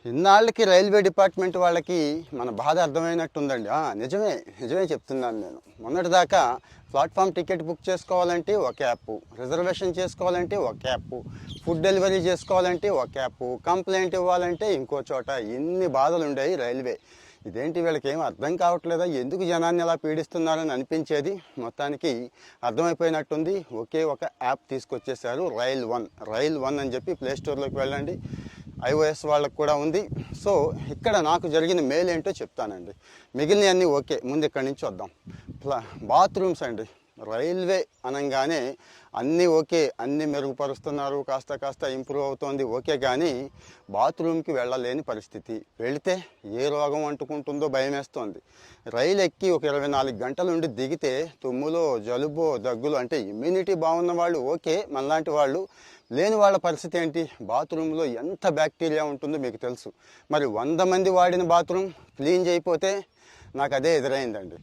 ఇన్నాళ్ళకి railway department వాళ్ళకి మన బాధ అర్థమైనట్టుందండి. నిజమే నిజమే చెప్తున్నాను నేను. మొన్నటిదాకా ప్లాట్ఫామ్ టికెట్ బుక్ చేసుకోవాలంటే ఒక యాప్, రిజర్వేషన్ చేసుకోవాలంటే ఒక యాప్, ఫుడ్ డెలివరీ చేసుకోవాలంటే ఒక యాప్, కంప్లైంట్ ఇవ్వాలంటే ఇంకో చోట, ఇన్ని బాధలు ఉండేవి రైల్వే. ఇదేంటి వీళ్ళకి ఏం అర్థం కావట్లేదా, ఎందుకు జనాన్ని ఎలా పీడిస్తున్నారని అనిపించేది. మొత్తానికి అర్థమైపోయినట్టుంది. ఒకే ఒక యాప్ తీసుకొచ్చేసారు, రైల్ వన్ అని చెప్పి ప్లే స్టోర్లోకి వెళ్ళండి. ఐఓఎస్ వాళ్ళకు కూడా ఉంది. సో ఇక్కడ నాకు జరిగిన మేలు ఏంటో చెప్తానండి. మిగిలినవన్నీ ఓకే, ముందు ఇక్కడి నుంచి వద్దాం. బాత్రూమ్స్ అండి. రైల్వే అనగానే అన్నీ ఓకే, అన్నీ మెరుగుపరుస్తున్నారు, కాస్త కాస్త ఇంప్రూవ్ అవుతోంది ఓకే, కానీ బాత్రూమ్కి వెళ్ళలేని పరిస్థితి. వెళితే ఏ రోగం అంటుకుంటుందో భయమేస్తోంది. రైలు ఎక్కి ఒక 24 గంటల నుండి దిగితే తుమ్ములో జలుబో దగ్గులు, అంటే ఇమ్యూనిటీ బాగున్న వాళ్ళు ఓకే, మనలాంటి వాళ్ళు లేని వాళ్ళ పరిస్థితి ఏంటి? బాత్రూంలో ఎంత బ్యాక్టీరియా ఉంటుందో మీకు తెలుసు. మరి 100 మంది వాడిన బాత్రూమ్ క్లీన్ చేయకపోతే నాకు అదే ఎదురైందండి.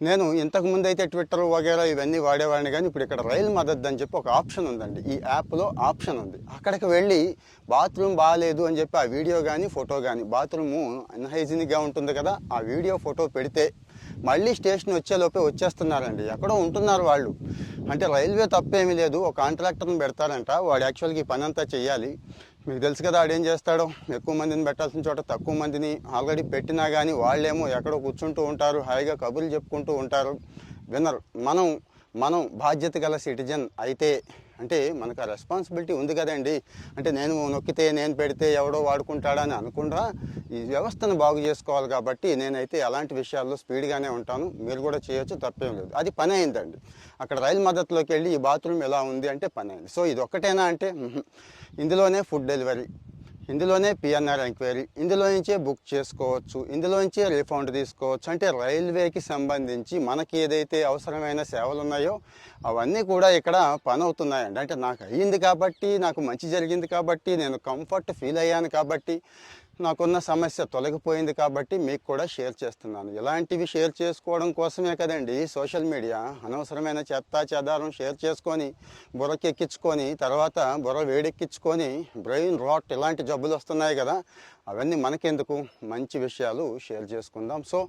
నేను ఇంతకుముందు అయితే ట్విట్టర్ వగేరా ఇవన్నీ వాడేవాడిని, కానీ ఇప్పుడు ఇక్కడ రైలు మద్దతు అని చెప్పి ఒక ఆప్షన్ ఉందండి. ఈ యాప్లో ఆప్షన్ ఉంది. అక్కడికి వెళ్ళి బాత్రూమ్ బాగాలేదు అని చెప్పి ఆ వీడియో కానీ ఫోటో కానీ, బాత్రూము అన్హైజీనిక్గా ఉంటుంది కదా, ఆ వీడియో ఫోటో పెడితే మళ్ళీ స్టేషన్ వచ్చేలోపే వచ్చేస్తున్నారండి. ఎక్కడో ఉంటున్నారు వాళ్ళు. అంటే రైల్వే తప్పేమీ లేదు, ఒక కాంట్రాక్టర్ని పెడతారంట, వాడు యాక్చువల్గా ఈ పని అంతా చెయ్యాలి. మీకు తెలుసు కదా ఆడేం చేస్తాడో, ఎక్కువ మందిని పెట్టాల్సిన చోట తక్కువ మందిని ఆల్రెడీ పెట్టినా కానీ వాళ్ళేమో ఎక్కడో కూర్చుంటూ ఉంటారు, హాయిగా కబుర్లు చెప్పుకుంటూ ఉంటారు, వినరు. మనం బాధ్యత గల సిటిజన్ అయితే, అంటే మనకు ఆ రెస్పాన్సిబిలిటీ ఉంది కదండి. అంటే నేను నొక్కితే నేను పెడితే ఎవడో వాడుకుంటాడని అనుకుండా ఈ వ్యవస్థను బాగు చేసుకోవాలి. కాబట్టి నేనైతే అలాంటి విషయాల్లో స్పీడ్గానే ఉంటాను. మీరు కూడా చేయొచ్చు, తప్పేం లేదు. అది పని అయిందండి. అక్కడ రైలు మద్దతులోకి వెళ్ళి ఈ బాత్రూమ్ ఎలా ఉంది అంటే పని అయింది. సో ఇది ఒక్కటేనా అంటే ఇందులోనే ఫుడ్ డెలివరీ, ఇందులోనే పిఎన్ఆర్ ఎంక్వైరీ, ఇందులో నుంచే బుక్ చేసుకోవచ్చు, ఇందులో నుంచే రీఫండ్ తీసుకోవచ్చు. అంటే రైల్వేకి సంబంధించి మనకి ఏదైతే అవసరమైన సేవలు ఉన్నాయో అవన్నీ కూడా ఇక్కడ పని అవుతున్నాయండి. అంటే నాకు అయ్యింది కాబట్టి, నాకు మంచి జరిగింది కాబట్టి, నేను కంఫర్ట్ ఫీల్ అయ్యాను కాబట్టి, నాకున్న సమస్య తొలగిపోయింది కాబట్టి మీకు కూడా షేర్ చేస్తున్నాను. ఇలాంటివి షేర్ చేసుకోవడం కోసమే కదండి సోషల్ మీడియా. అనవసరమైన చెత్త చెదారం షేర్ చేసుకొని బుర్రకి ఎక్కించుకొని, తర్వాత బుర్ర వేడెక్కించుకొని బ్రెయిన్ రాట్ ఇలాంటి జబ్బులు వస్తున్నాయి కదా, అవన్నీ మనకెందుకు? మంచి విషయాలు షేర్ చేసుకుందాం. సో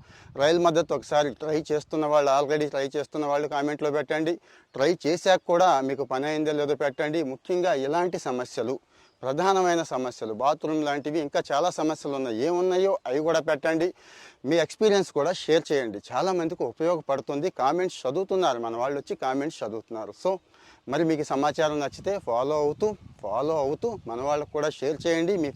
రైలు మద్దతు ఒకసారి ట్రై చేస్తున్న వాళ్ళు, ఆల్రెడీ ట్రై చేస్తున్న వాళ్ళు కామెంట్లో పెట్టండి. ట్రై చేశాక కూడా మీకు పని అయిందో లేదో పెట్టండి. ముఖ్యంగా ఇలాంటి సమస్యలు, ప్రధానమైన సమస్యలు, బాత్రూమ్ లాంటివి ఇంకా చాలా సమస్యలు ఉన్నాయి, ఏమున్నాయో అవి కూడా పెట్టండి. మీ ఎక్స్పీరియన్స్ కూడా షేర్ చేయండి, చాలామందికి ఉపయోగపడుతుంది. కామెంట్స్ చదువుతున్నారు, మన వాళ్ళు వచ్చి కామెంట్స్ చదువుతున్నారు. సో మరి మీకు సమాచారం నచ్చితే ఫాలో అవుతూ మన వాళ్ళకు కూడా షేర్ చేయండి. మీ